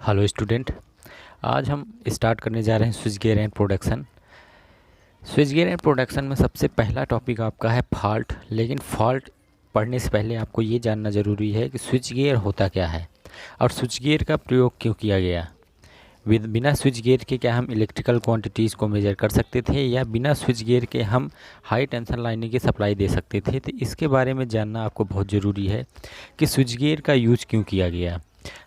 Hello student. आज हम start करने जा रहे हैं switch gear and production. Switch gear and production में सबसे पहला टॉपिक आपका है फॉल्ट। लेकिन फॉल्ट पढ़ने से पहले आपको ये जानना ज़रूरी है कि स्विच गियर होता क्या है और स्विच गियर का प्रयोग क्यों किया गया। बिना स्विच गियर के क्या हम इलेक्ट्रिकल क्वांटिटीज़ को मेजर कर सकते थे या बिना स्विच गियर के हम हाई टेंशन लाइनें की सप्लाई दे सकते थे। तो इसके बारे में जानना आपको बहुत ज़रूरी है कि स्विच गियर का यूज क्यों किया गया।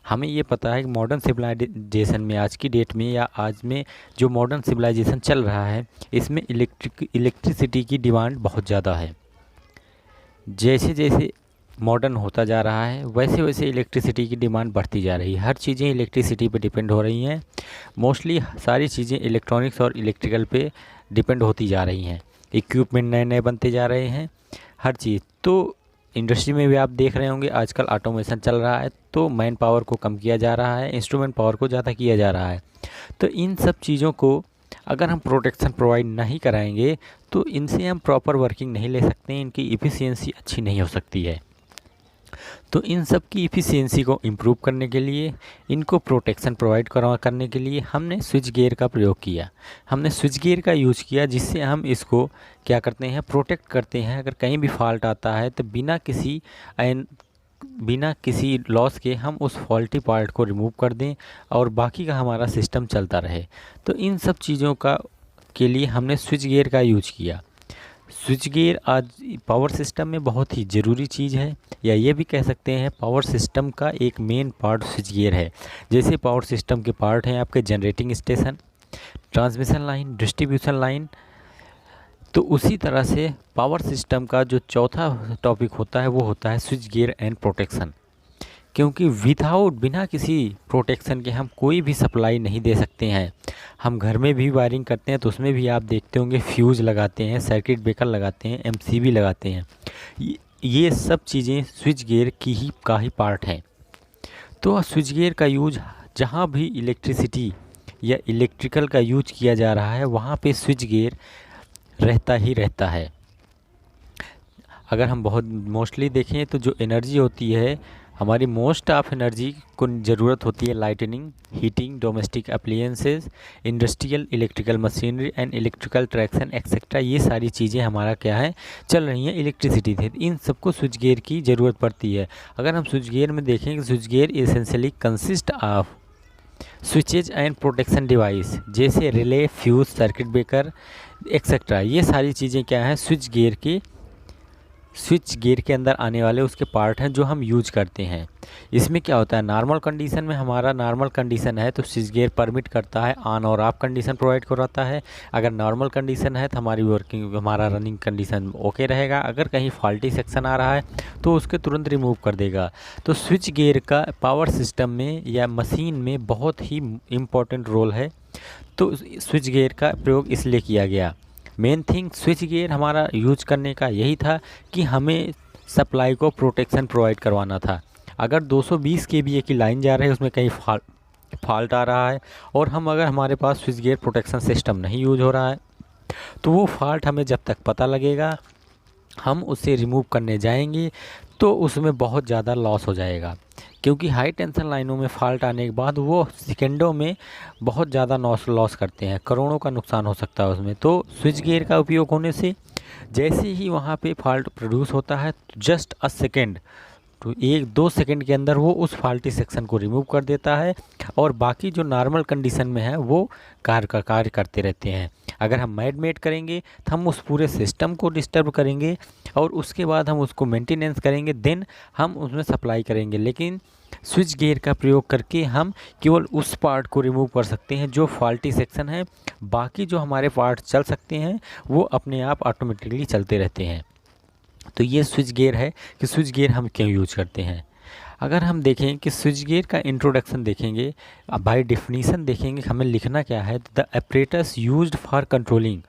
हमें ये पता है कि मॉडर्न सिविलाइजेशन में आज की डेट में या आज में जो मॉडर्न सिविलाइजेशन चल रहा है इसमें इलेक्ट्रिसिटी की डिमांड बहुत ज़्यादा है। जैसे जैसे मॉडर्न होता जा रहा है वैसे वैसे इलेक्ट्रिसिटी की डिमांड बढ़ती जा रही है। हर चीज़ें इलेक्ट्रिसिटी पे डिपेंड हो रही हैं। मोस्टली सारी चीज़ें इलेक्ट्रॉनिक्स और इलेक्ट्रिकल पे डिपेंड होती जा रही हैं। इक्विपमेंट नए नए बनते जा रहे हैं। हर चीज़ तो इंडस्ट्री में भी आप देख रहे होंगे आजकल ऑटोमेशन चल रहा है तो मैन पावर को कम किया जा रहा है, इंस्ट्रूमेंट पावर को ज़्यादा किया जा रहा है। तो इन सब चीज़ों को अगर हम प्रोटेक्शन प्रोवाइड नहीं कराएंगे तो इनसे हम प्रॉपर वर्किंग नहीं ले सकते, इनकी इफ़िशियंसी अच्छी नहीं हो सकती है। तो इन सब की इफ़िशियंसी को इम्प्रूव करने के लिए, इनको प्रोटेक्शन प्रोवाइड करने के लिए हमने स्विच गियर का प्रयोग किया। हमने स्विच गियर का यूज़ किया जिससे हम इसको क्या करते हैं, प्रोटेक्ट करते हैं। अगर कहीं भी फॉल्ट आता है तो बिना किसी लॉस के हम उस फॉल्टी पार्ट को रिमूव कर दें और बाकी का हमारा सिस्टम चलता रहे। तो इन सब चीज़ों के लिए हमने स्विच गियर का यूज किया। स्विच गियर आज पावर सिस्टम में बहुत ही ज़रूरी चीज़ है, या ये भी कह सकते हैं पावर सिस्टम का एक मेन पार्ट स्विच गियर है। जैसे पावर सिस्टम के पार्ट हैं आपके generating station, transmission line, distribution line, तो उसी तरह से पावर सिस्टम का जो चौथा टॉपिक होता है वो होता है स्विच गियर एंड प्रोटेक्शन। क्योंकि बिना किसी प्रोटेक्शन के हम कोई भी सप्लाई नहीं दे सकते हैं। हम घर में भी वायरिंग करते हैं तो उसमें भी आप देखते होंगे फ्यूज़ लगाते हैं, सर्किट ब्रेकर लगाते हैं, एमसीबी लगाते हैं। ये सब चीज़ें स्विच गियर का ही पार्ट हैं। तो स्विच गियर का यूज जहाँ भी इलेक्ट्रिसिटी या इलेक्ट्रिकल का यूज किया जा रहा है वहाँ पे स्विच गियर रहता ही रहता है। अगर हम बहुत मोस्टली देखें तो जो एनर्जी होती है हमारी मोस्ट ऑफ एनर्जी को ज़रूरत होती है lightning, heating, domestic appliances, industrial electrical machinery and electrical traction etcetera. ये सारी चीज़ें हमारा क्या है चल रही हैं इलेक्ट्रिसिटी से। इन सबको स्विच गियर की ज़रूरत पड़ती है। अगर हम स्विच गियर में देखें कि switch gear essentially consist of switches and protection device जैसे relay, fuse, circuit breaker etcetera. ये सारी चीज़ें क्या हैं स्विच गियर के अंदर आने वाले उसके पार्ट हैं जो हम यूज करते हैं। इसमें क्या होता है, नॉर्मल कंडीशन में हमारा नॉर्मल कंडीशन है तो स्विच गियर परमिट करता है, ऑन और ऑफ कंडीशन प्रोवाइड कराता है। अगर नॉर्मल कंडीशन है तो हमारा रनिंग कंडीशन ओके रहेगा। अगर कहीं फॉल्टी सेक्शन आ रहा है तो उसके तुरंत रिमूव कर देगा। तो स्विच गियर का पावर सिस्टम में या मशीन में बहुत ही इम्पोर्टेंट रोल है। तो स्विच गियर का प्रयोग इसलिए किया गया। मेन थिंग स्विच गियर हमारा यूज करने का यही था कि हमें सप्लाई को प्रोटेक्शन प्रोवाइड करवाना था। अगर 220 kVA की लाइन जा रही है उसमें कहीं फॉल्ट आ रहा है और अगर हमारे पास स्विच गियर प्रोटेक्शन सिस्टम नहीं यूज हो रहा है तो वो फॉल्ट हमें जब तक पता लगेगा हम उसे रिमूव करने जाएंगे तो उसमें बहुत ज़्यादा लॉस हो जाएगा। क्योंकि हाई टेंशन लाइनों में फॉल्ट आने के बाद वो सेकेंडों में बहुत ज़्यादा लॉस करते हैं, करोड़ों का नुकसान हो सकता है उसमें। तो स्विच गियर का उपयोग होने से जैसे ही वहाँ पे फॉल्ट प्रोड्यूस होता है तो जस्ट अ सेकेंड, तो 1-2 सेकंड के अंदर वो उस फॉल्टी सेक्शन को रिमूव कर देता है और बाकी जो नॉर्मल कंडीशन में है वो कार्य करते रहते हैं। अगर हम मैड करेंगे तो हम उस पूरे सिस्टम को डिस्टर्ब करेंगे और उसके बाद हम उसको मेंटेनेंस करेंगे, देन हम उसमें सप्लाई करेंगे। लेकिन स्विच गियर का प्रयोग करके हम केवल उस पार्ट को रिमूव कर सकते हैं जो फॉल्टी सेक्शन है। बाकी जो हमारे पार्ट चल सकते हैं वो अपने आप ऑटोमेटिकली चलते रहते हैं। तो ये स्विच गियर है कि स्विच गियर हम क्यों यूज करते हैं। अगर हम देखें कि स्विच गियर का इंट्रोडक्शन देखेंगे, बाय डेफिनीशन देखेंगे हमें लिखना क्या है, the apparatus used for controlling,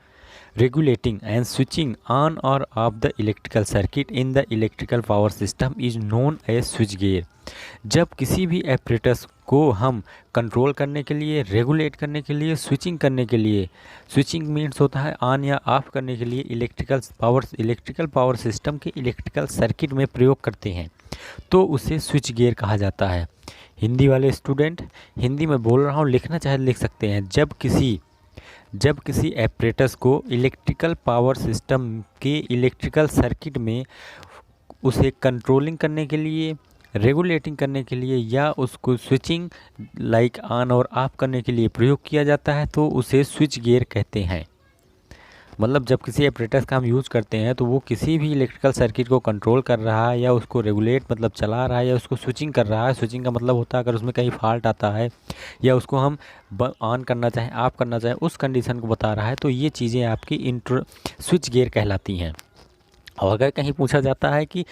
regulating and switching on or off the electrical circuit in the electrical power system is known as switch gear। जब किसी भी एपरेटस को हम कंट्रोल करने के लिए, रेगुलेट करने के लिए, स्विचिंग करने के लिए, स्विचिंग मीन्स होता है ऑन या ऑफ करने के लिए इलेक्ट्रिकल पावर सिस्टम के इलेक्ट्रिकल सर्किट में प्रयोग करते हैं तो उसे स्विच गियर कहा जाता है। हिंदी वाले स्टूडेंट, हिंदी में बोल रहा हूँ, लिखना चाहे लिख सकते हैं। जब किसी एपरेटस को इलेक्ट्रिकल पावर सिस्टम के इलेक्ट्रिकल सर्किट में उसे कंट्रोलिंग करने के लिए, रेगुलेटिंग करने के लिए या उसको स्विचिंग लाइक ऑन और ऑफ करने के लिए प्रयोग किया जाता है तो उसे स्विच गियर कहते हैं। मतलब जब किसी एपरेटस का हम यूज़ करते हैं तो वो किसी भी इलेक्ट्रिकल सर्किट को कंट्रोल कर रहा है या उसको रेगुलेट मतलब चला रहा है या उसको स्विचिंग कर रहा है। स्विचिंग का मतलब होता है अगर उसमें कहीं फॉल्ट आता है या उसको हम ऑन करना चाहें, ऑफ करना चाहें, उस कंडीशन को बता रहा है, तो ये चीज़ें आपकी स्विच गियर कहलाती हैं। और अगर कहीं पूछा जाता है कि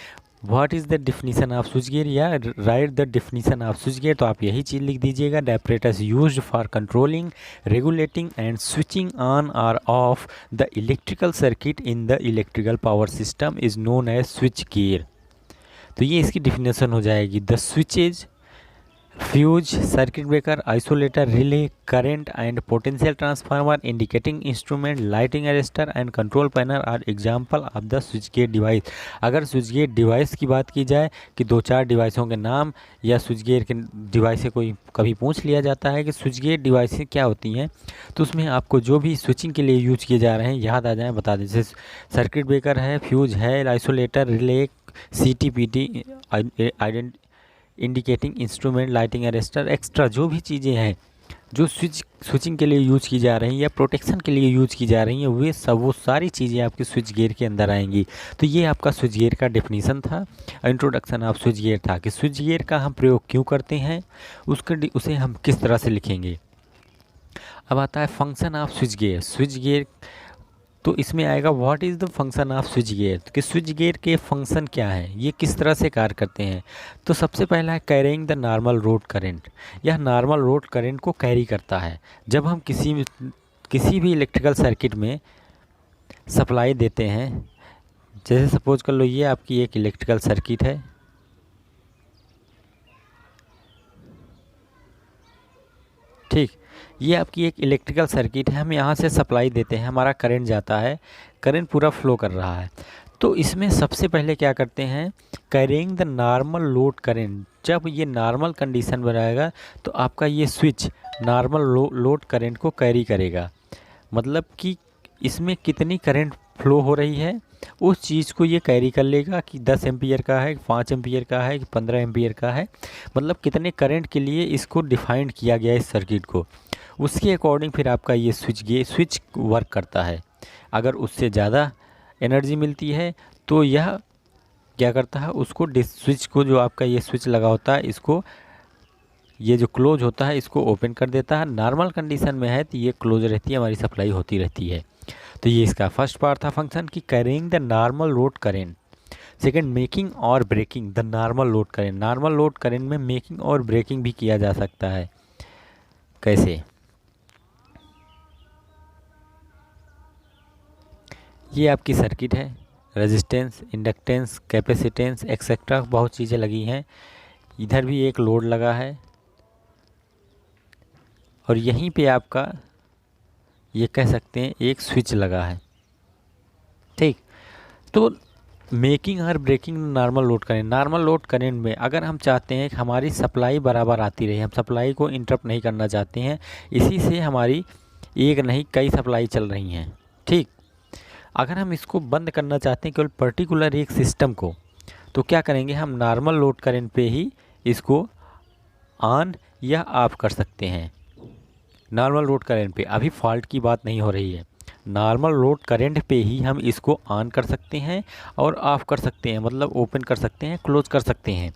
what is the definition of switch gear या write the definition of switch gear, तो आप यही चीज़ लिख दीजिएगा, the apparatus used for controlling, regulating and switching on और off the electrical circuit in the electrical power system is known as switch gear. तो ये इसकी डिफिनेशन हो जाएगी। The switches, fuse, circuit breaker, isolator, relay, current and potential transformer, indicating instrument, lighting arrester and control panel are example of the switch gate device. अगर switch gate device की बात की जाए कि 2-4 डिवाइसों के नाम या स्विच गेट के डिवाइस से कोई कभी पूछ लिया जाता है कि स्विच गेट डिवाइसें क्या होती हैं, तो उसमें आपको जो भी स्विचिंग के लिए यूज किए जा रहे हैं याद आ जाए बता दें। जैसे सर्किट ब्रेकर है, फ्यूज है, isolator, relay, CTPT, indicating instrument, lighting arrester, extra जो भी चीज़ें हैं जो स्विचिंग के लिए यूज़ की जा रही हैं या प्रोटेक्शन के लिए यूज़ की जा रही हैं, वो सारी चीज़ें आपके स्विच गियर के अंदर आएंगी। तो ये आपका स्विच गियर का डेफिनीशन था, इंट्रोडक्शन ऑफ स्विच गियर था कि स्विच गियर का हम प्रयोग क्यों करते हैं, उसे हम किस तरह से लिखेंगे। अब आता है function of switch gear. Switch gear तो इसमें आएगा what is the function of switch gear, कि स्विच गियर के फंक्शन क्या हैं, ये किस तरह से कार्य करते हैं। तो सबसे पहला है carrying the normal road current. यह नॉर्मल रोड करंट को कैरी करता है। जब हम किसी भी इलेक्ट्रिकल सर्किट में सप्लाई देते हैं, जैसे सपोज कर लो ये आपकी एक इलेक्ट्रिकल सर्किट है, ठीक, ये आपकी एक इलेक्ट्रिकल सर्किट है, हम यहाँ से सप्लाई देते हैं, हमारा करंट जाता है, करंट पूरा फ्लो कर रहा है। तो इसमें सबसे पहले क्या करते हैं, carrying the normal load current. जब ये नॉर्मल कंडीशन में रहेगा तो आपका ये स्विच नॉर्मल लोड करंट को कैरी करेगा। मतलब कि इसमें कितनी करंट फ्लो हो रही है उस चीज़ को ये कैरी कर लेगा कि 10 एम्पियर का है, 5 एम्पियर का है, कि 15 एम्पियर का है, मतलब कितने करंट के लिए इसको डिफाइंड किया गया इस सर्किट को, उसके अकॉर्डिंग फिर आपका ये स्विच वर्क करता है। अगर उससे ज़्यादा एनर्जी मिलती है तो यह क्या करता है, उसको स्विच को, जो आपका ये स्विच लगा होता है, इसको ये जो क्लोज होता है इसको ओपन कर देता है। नॉर्मल कंडीशन में है तो ये क्लोज रहती है, हमारी सप्लाई होती रहती है। तो ये इसका फर्स्ट पार्ट था फंक्शन की carrying the normal load current. Second, making और breaking the normal load current. Normal load current में मेकिंग और ब्रेकिंग भी किया जा सकता है। कैसे, ये आपकी सर्किट है, रेजिस्टेंस, इंडक्टेंस, कैपेसिटेंस एक्सेट्रा बहुत चीज़ें लगी हैं। इधर भी एक लोड लगा है और यहीं पे आपका ये कह सकते हैं एक स्विच लगा है, ठीक। तो मेकिंग और breaking normal load current. Normal load current में अगर हम चाहते हैं कि हमारी सप्लाई बराबर आती रहे, हम सप्लाई को इंटरप्ट नहीं करना चाहते हैं, इसी से हमारी एक नहीं कई सप्लाई चल रही हैं, ठीक। अगर हम इसको बंद करना चाहते हैं केवल पर्टिकुलर एक सिस्टम को, तो क्या करेंगे, हम नॉर्मल लोड करंट पे ही इसको ऑन या ऑफ कर सकते हैं। नॉर्मल लोड करंट पे, अभी फॉल्ट की बात नहीं हो रही है, नॉर्मल लोड करंट पे ही हम इसको ऑन कर सकते हैं और ऑफ कर सकते हैं, मतलब ओपन कर सकते हैं, क्लोज कर सकते हैं।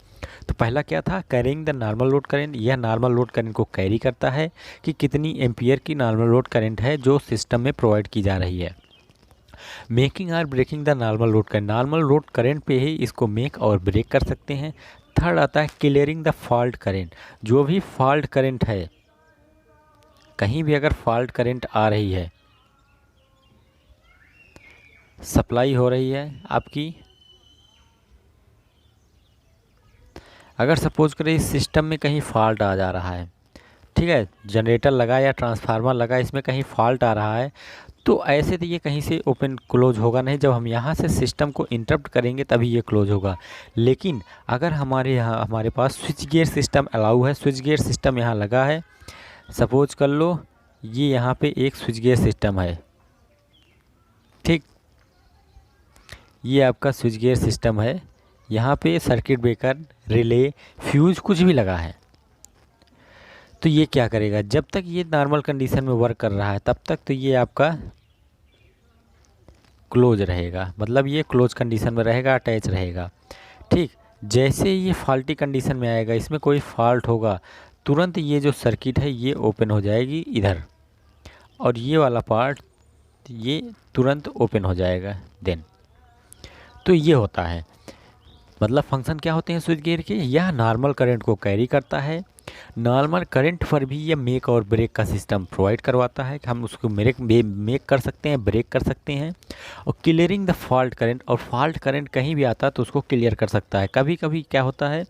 तो पहला क्या था, carrying the normal load current. यह नॉर्मल लोड करंट को कैरी करता है कि कितनी एम्पियर की नॉर्मल लोड करंट है जो सिस्टम में प्रोवाइड की जा रही है। मेकिंग और breaking the normal load current. Normal load current पे ही इसको मेक और ब्रेक कर सकते हैं। थर्ड आता है क्लियरिंग द फॉल्ट करंट। जो भी फॉल्ट करंट है, कहीं भी अगर फॉल्ट करंट आ रही है, सप्लाई हो रही है आपकी, अगर सपोज करें इस सिस्टम में कहीं फॉल्ट आ जा रहा है, ठीक है, जनरेटर लगा या ट्रांसफार्मर लगा, इसमें कहीं फॉल्ट आ रहा है, तो ऐसे तो ये कहीं से ओपन क्लोज होगा नहीं, जब हम यहाँ से सिस्टम को इंटरप्ट करेंगे तभी ये क्लोज होगा। लेकिन अगर हमारे पास स्विच गियर सिस्टम अलाउ है, स्विच गियर सिस्टम यहाँ लगा है, सपोज कर लो ये यहाँ पे एक स्विच गियर सिस्टम है, ठीक, ये आपका स्विच गियर सिस्टम है, यहाँ पे सर्किट ब्रेकर, रिले, फ्यूज कुछ भी लगा है। तो ये क्या करेगा, जब तक ये नॉर्मल कंडीशन में वर्क कर रहा है तब तक तो ये आपका क्लोज रहेगा, मतलब ये क्लोज कंडीशन में रहेगा, अटैच रहेगा, ठीक। जैसे ये फॉल्टी कंडीशन में आएगा, इसमें कोई फॉल्ट होगा, तुरंत ये जो सर्किट है ये ओपन हो जाएगी इधर, और ये वाला पार्ट ये तुरंत ओपन हो जाएगा देन। तो ये होता है, मतलब फंक्शन क्या होते हैं स्विच गियर के, यह नॉर्मल करंट को कैरी करता है, नॉर्मल करंट पर भी ये मेक और ब्रेक का सिस्टम प्रोवाइड करवाता है कि हम उसको मेक कर सकते हैं, ब्रेक कर सकते हैं, और क्लियरिंग द फॉल्ट करंट, और फॉल्ट करंट कहीं भी आता है तो उसको क्लियर कर सकता है। कभी कभी क्या होता है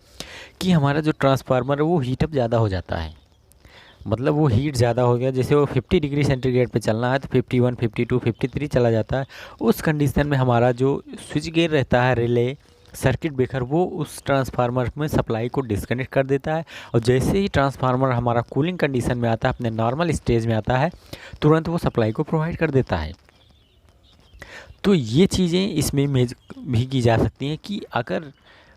कि हमारा जो ट्रांसफार्मर है वो हीटअप ज़्यादा हो जाता है, मतलब वो हीट ज़्यादा हो गया, जैसे वो 50 डिग्री सेंटीग्रेड पे चलना है तो 51, 52, 53 चला जाता है। उस कंडीशन में हमारा जो स्विच गियर रहता है, रिले, सर्किट ब्रेकर, वो उस ट्रांसफार्मर में सप्लाई को डिस्कनेक्ट कर देता है, और जैसे ही ट्रांसफार्मर हमारा कूलिंग कंडीशन में आता है, अपने नॉर्मल स्टेज में आता है, तुरंत वो सप्लाई को प्रोवाइड कर देता है। तो ये चीज़ें इसमें भी की जा सकती हैं कि अगर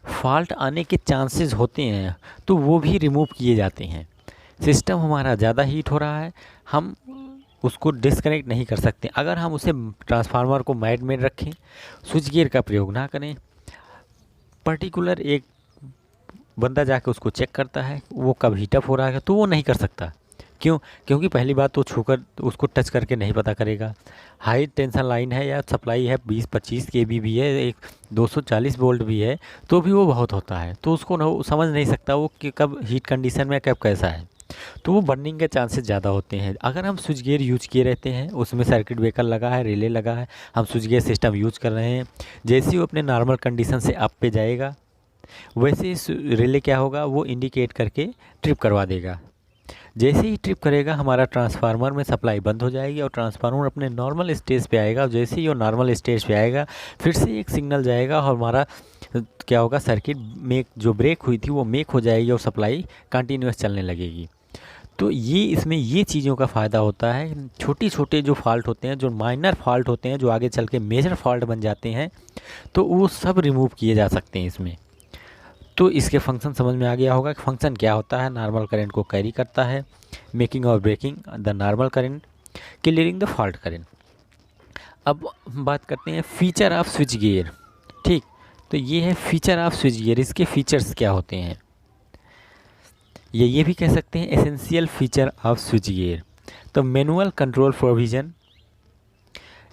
फॉल्ट आने के चांसेस होते हैं तो वो भी रिमूव किए जाते हैं। सिस्टम हमारा ज़्यादा हीट हो रहा है, हम उसको डिस्कनेक्ट नहीं कर सकते, अगर हम उसे ट्रांसफार्मर को मैड में रखें, स्विच गियर का प्रयोग ना करें, पर्टिकुलर एक बंदा जाके उसको चेक करता है वो कब हीटअप हो रहा है, तो वो नहीं कर सकता। क्यों? क्योंकि पहली बात तो छूकर उसको टच करके नहीं पता करेगा, हाई टेंशन लाइन है या सप्लाई है 20-25 केवी भी है, एक 240 वोल्ट भी है, तो भी वो बहुत होता है, तो उसको समझ नहीं सकता वो कि कब हीट कंडीशन में कब कैसा है, तो वो बर्निंग के चांसेस ज़्यादा होते हैं। अगर हम स्विच गियर यूज किए रहते हैं, उसमें सर्किट ब्रेकर लगा है, रिले लगा है, हम स्विच गियर सिस्टम यूज कर रहे हैं, जैसे ही वो अपने नॉर्मल कंडीशन से अप पे जाएगा, वैसे ही रिले क्या होगा, वो इंडिकेट करके ट्रिप करवा देगा। जैसे ही ट्रिप करेगा हमारा ट्रांसफार्मर में सप्लाई बंद हो जाएगी और ट्रांसफार्मर अपने नॉर्मल स्टेज पे आएगा, और जैसे ही वो नॉर्मल स्टेज पे आएगा फिर से एक सिग्नल जाएगा और हमारा क्या होगा, सर्किट जो ब्रेक हुई थी वो मेक हो जाएगी और सप्लाई कंटिन्यूस चलने लगेगी। तो ये इसमें ये चीज़ों का फ़ायदा होता है, छोटे छोटे जो फॉल्ट होते हैं, जो माइनर फॉल्ट होते हैं, जो आगे चल के मेजर फॉल्ट बन जाते हैं, तो वो सब रिमूव किए जा सकते हैं इसमें। तो इसके फंक्शन समझ में आ गया होगा कि फंक्शन क्या होता है, नॉर्मल करंट को कैरी करता है, मेकिंग और breaking the normal current, clearing the fault current. अब बात करते हैं फीचर ऑफ स्विच गियर, ठीक। तो ये है फीचर ऑफ स्विच गियर, इसके फीचर्स क्या होते हैं, ये भी कह सकते हैं essential feature of switch gear. तो manual control provision,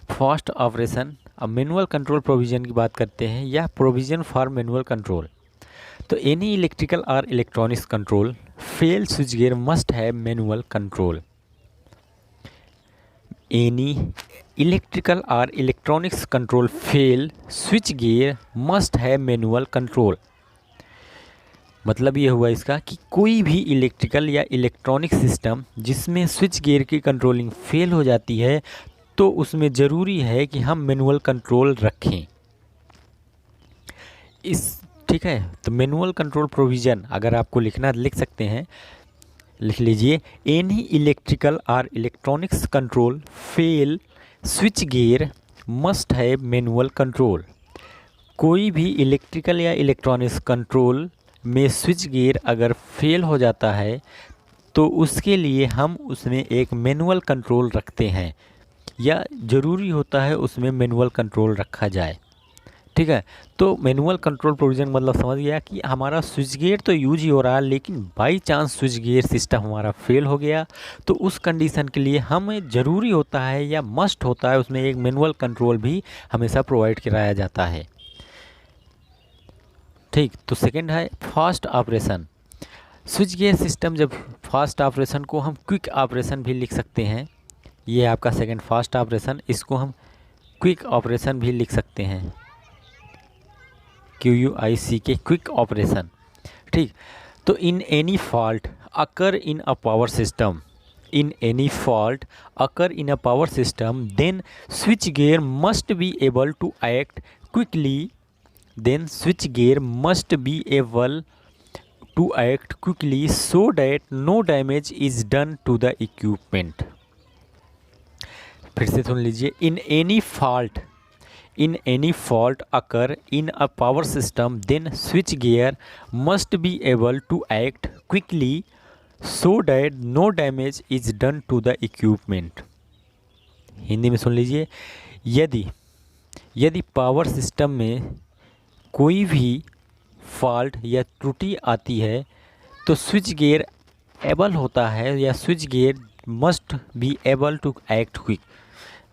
fast operation. अब मैनुअल कंट्रोल प्रोविज़न की बात करते हैं, या प्रोविज़न फॉर मैनुअल कंट्रोल। तो एनी इलेक्ट्रिकल और electronics control fail switch gear must have manual control. Any electrical और electronics control fail switch gear must have manual control. मतलब ये हुआ इसका कि कोई भी इलेक्ट्रिकल या इलेक्ट्रॉनिक सिस्टम जिसमें स्विच गियर की कंट्रोलिंग फेल हो जाती है तो उसमें ज़रूरी है कि हम मैनुअल कंट्रोल रखें। ठीक है, तो मैनुअल कंट्रोल प्रोविज़न अगर आपको लिखना लिख सकते हैं, लिख लीजिए, एनी इलेक्ट्रिकल और electronics control fail switch gear must have manual control. कोई भी इलेक्ट्रिकल या इलेक्ट्रॉनिक्स कंट्रोल में स्विच गियर अगर फेल हो जाता है तो उसके लिए हम उसमें एक मैनुअल कंट्रोल रखते हैं, या ज़रूरी होता है उसमें मैनुअल कंट्रोल रखा जाए। ठीक है, तो मैनुअल कंट्रोल प्रोविज़न मतलब समझ गया कि हमारा स्विच गियर तो यूज ही हो रहा है, लेकिन by chance switch gear system हमारा फेल हो गया तो उस कंडीशन के लिए हमें ज़रूरी होता है या मस्ट होता है उसमें एक मैनुअल कंट्रोल भी हमेशा प्रोवाइड कराया जाता है। ठीक, तो सेकंड है fast operation. Switch gear system जब फास्ट ऑपरेशन को हम क्विक ऑपरेशन भी लिख सकते हैं, ये आपका सेकंड फास्ट ऑपरेशन, इसको हम क्विक ऑपरेशन भी लिख सकते हैं, QUIC के क्विक ऑपरेशन। ठीक, तो in any fault occur in a power system, in any fault occur in a power system, then switchgear must be able to act quickly. Then switchgear must be able to act quickly so that no damage is done to the equipment. फिर से सुन लीजिए, in any fault occur in a power system, then switchgear must be able to act quickly so that no damage is done to the equipment. Hindi में सुन लीजिए, यदि power system में कोई भी fault या त्रुटि आती है तो स्विच गियर एबल होता है या switch gear must be able to act quick.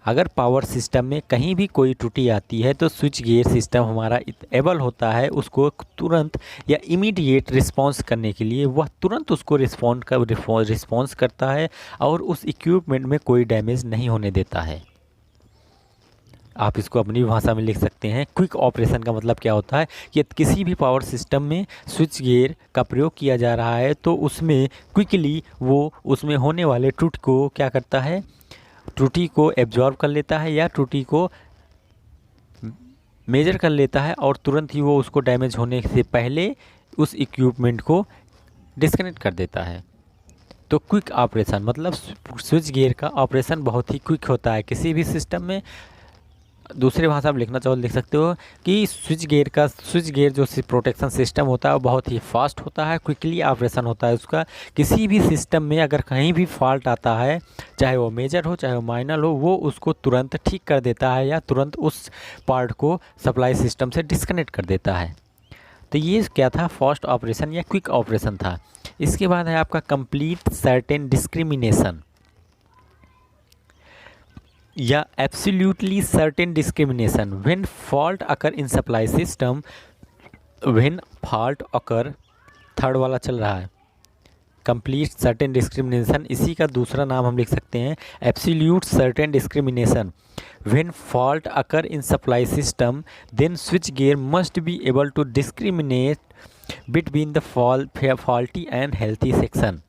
अगर पावर सिस्टम में कहीं भी कोई त्रुटि आती है तो स्विच गियर सिस्टम हमारा एबल होता है उसको तुरंत या इमीडिएट रिस्पॉन्स करने के लिए, वह तुरंत उसको रिस्पॉन्स करता है और उस इक्विपमेंट में कोई डैमेज नहीं होने देता है। आप इसको अपनी भाषा में लिख सकते हैं। क्विक ऑपरेशन का मतलब क्या होता है कि किसी भी पावर सिस्टम में स्विच गियर का प्रयोग किया जा रहा है तो उसमें क्विकली वो उसमें होने वाले त्रुटि को क्या करता है, त्रुटि को एब्जॉर्ब कर लेता है या त्रुटि को मेजर कर लेता है और तुरंत ही वो उसको डैमेज होने से पहले उस इक्विपमेंट को डिस्कनेक्ट कर देता है। तो क्विक ऑपरेशन मतलब स्विच गियर का ऑपरेशन बहुत ही क्विक होता है किसी भी सिस्टम में। दूसरी भाषा में लिखना चाहो लिख सकते हो कि स्विच गियर जो प्रोटेक्शन सिस्टम होता है वो बहुत ही फास्ट होता है, क्विकली ऑपरेशन होता है उसका। किसी भी सिस्टम में अगर कहीं भी फॉल्ट आता है, चाहे वो मेजर हो चाहे वो माइनर हो, वो उसको तुरंत ठीक कर देता है या तुरंत उस पार्ट को सप्लाई सिस्टम से डिस्कनेक्ट कर देता है। तो ये क्या था, फास्ट ऑपरेशन या क्विक ऑपरेशन था। इसके बाद है आपका कंप्लीट सर्टेन डिस्क्रिमिनेशन या absolutely certain discrimination when fault occur in supply system. When fault occur, third वाला चल रहा है, कंप्लीट सर्टेन डिस्क्रिमिनेशन, इसी का दूसरा नाम हम लिख सकते हैं absolute certain discrimination. When fault occur in supply system then switch gear must be able to discriminate between the faulty and healthy section.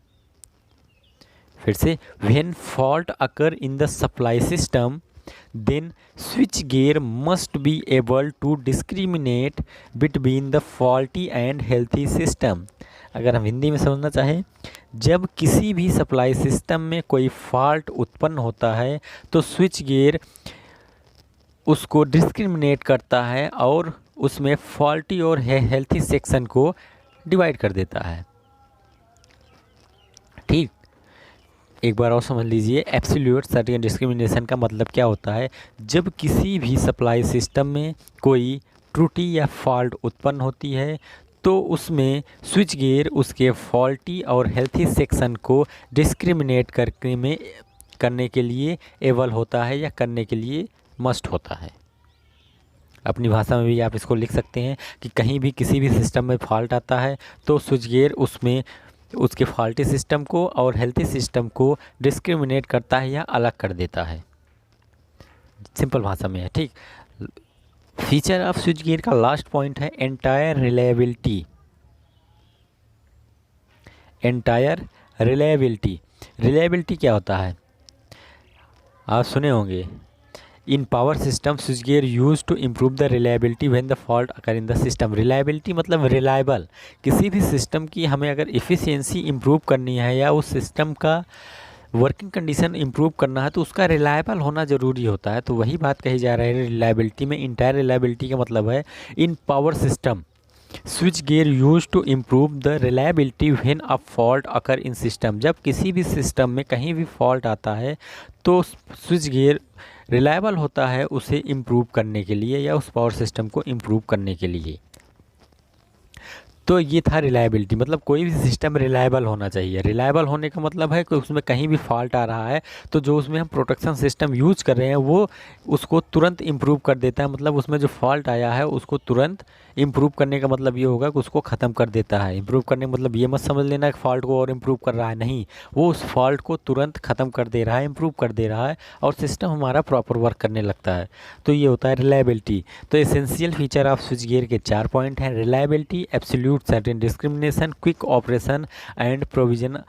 फिर से, when fault occur in the supply system then switch gear must be able to discriminate between the faulty and healthy system. अगर हम हिंदी में समझना चाहें, जब किसी भी सप्लाई सिस्टम में कोई फॉल्ट उत्पन्न होता है तो स्विच गियर उसको डिस्क्रिमिनेट करता है और उसमें फॉल्टी और हेल्थी सेक्शन को डिवाइड कर देता है। ठीक, एक बार और समझ लीजिए, एब्सोल्यूट सर्टेन डिस्क्रिमिनेशन का मतलब क्या होता है। जब किसी भी सप्लाई सिस्टम में कोई त्रुटि या फॉल्ट उत्पन्न होती है तो उसमें स्विच गियर उसके फॉल्टी और हेल्थी सेक्शन को डिस्क्रिमिनेट करने के लिए एबल होता है या करने के लिए मस्ट होता है। अपनी भाषा में भी आप इसको लिख सकते हैं कि कहीं भी किसी भी सिस्टम में फॉल्ट आता है तो स्विच गियर उसमें उसके फॉल्टी सिस्टम को और हेल्थी सिस्टम को डिस्क्रिमिनेट करता है या अलग कर देता है। सिंपल भाषा में है। ठीक, फीचर ऑफ स्विच गियर का लास्ट पॉइंट है entire reliability. Entire reliability, reliability क्या होता है आप सुने होंगे। In power system switch gear use to improve the reliability when the fault occur in the system. Reliability मतलब रिलायबल, किसी भी सिस्टम की हमें अगर इफ़िशियंसी इम्प्रूव करनी है या उस सिस्टम का वर्किंग कंडीशन इम्प्रूव करना है तो उसका रिलायबल होना ज़रूरी होता है। तो वही बात कही जा रही है रिलायबिलिटी में। इंटायर रिलायबिलिटी का मतलब है in power system switch gear use to improve the reliability when a fault occur in system. जब किसी भी सिस्टम में कहीं भी फॉल्ट आता है तो स्विच गियर रिलायबल होता है उसे इम्प्रूव करने के लिए या उस पावर सिस्टम को इम्प्रूव करने के लिए। तो ये था रिलायबिलिटी, मतलब कोई भी सिस्टम रिलायबल होना चाहिए। रिलायबल होने का मतलब है कि उसमें कहीं भी फॉल्ट आ रहा है तो जो उसमें हम प्रोटेक्शन सिस्टम यूज कर रहे हैं वो उसको तुरंत इम्प्रूव कर देता है। मतलब उसमें जो फॉल्ट आया है उसको तुरंत इम्प्रूव करने का मतलब ये होगा कि उसको ख़त्म कर देता है। इम्प्रूव करने का मतलब ये मत समझ लेना कि फॉल्ट को और इम्प्रूव कर रहा है, नहीं, वो उस फॉल्ट को तुरंत ख़त्म कर दे रहा है, इम्प्रूव कर दे रहा है और सिस्टम हमारा प्रॉपर वर्क करने लगता है। तो ये होता है रिलायबिलिटी। तो essential feature of switch gear के 4 पॉइंट हैं, reliability, absolute certain discrimination, quick operation and provision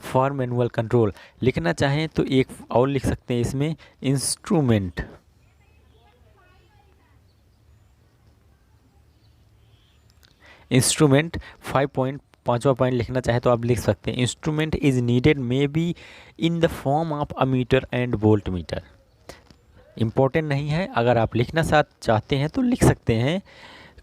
for manual control. लिखना चाहें तो एक और लिख सकते हैं इसमें, इंस्ट्रूमेंट। इंस्ट्रूमेंट 5.5वां पॉइंट लिखना चाहे तो आप लिख सकते हैं, instrument is needed may be in the form of ammeter and volt meter. Important नहीं है, अगर आप लिखना चाहते हैं तो लिख सकते हैं।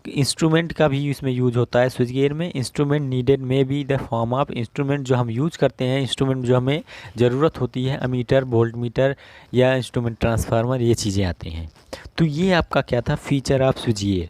इंस्ट्रूमेंट का भी इसमें यूज होता है स्विच गियर में। इंस्ट्रूमेंट नीडेड में be the form of, instrument जो हम यूज करते हैं, इंस्ट्रूमेंट जो हमें ज़रूरत होती है, अमीटर, वोल्ट मीटर या इंस्ट्रूमेंट ट्रांसफार्मर, ये चीज़ें आती हैं। तो ये आपका क्या था, फीचर ऑफ स्विच गियर।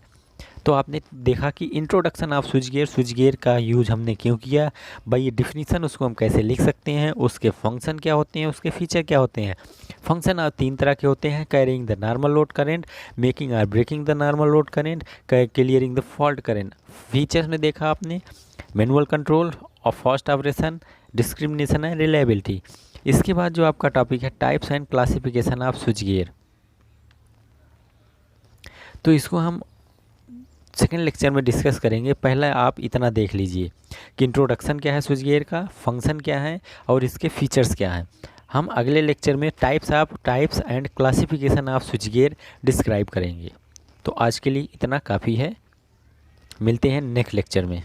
तो आपने देखा कि इंट्रोडक्शन ऑफ स्विच गियर का यूज हमने क्यों किया, भाई ये डिफिनीसन उसको हम कैसे लिख सकते हैं, उसके फंक्शन क्या होते हैं, उसके फीचर क्या होते हैं। फंक्शन तीन तरह के होते हैं, carrying the normal load current, making और breaking the normal load current, clearing the fault current. Features में देखा आपने, मैनुअल कंट्रोल और fast operation, discrimination and reliability. इसके बाद जो आपका टॉपिक है types and classification of switch gear, तो इसको हम सेकेंड लेक्चर में डिस्कस करेंगे। पहला आप इतना देख लीजिए कि इंट्रोडक्शन क्या है स्विच गियर का, फंक्शन क्या है और इसके फीचर्स क्या हैं। हम अगले लेक्चर में types and classification of switch gear describe करेंगे। तो आज के लिए इतना काफ़ी है, मिलते हैं नेक्स्ट लेक्चर में।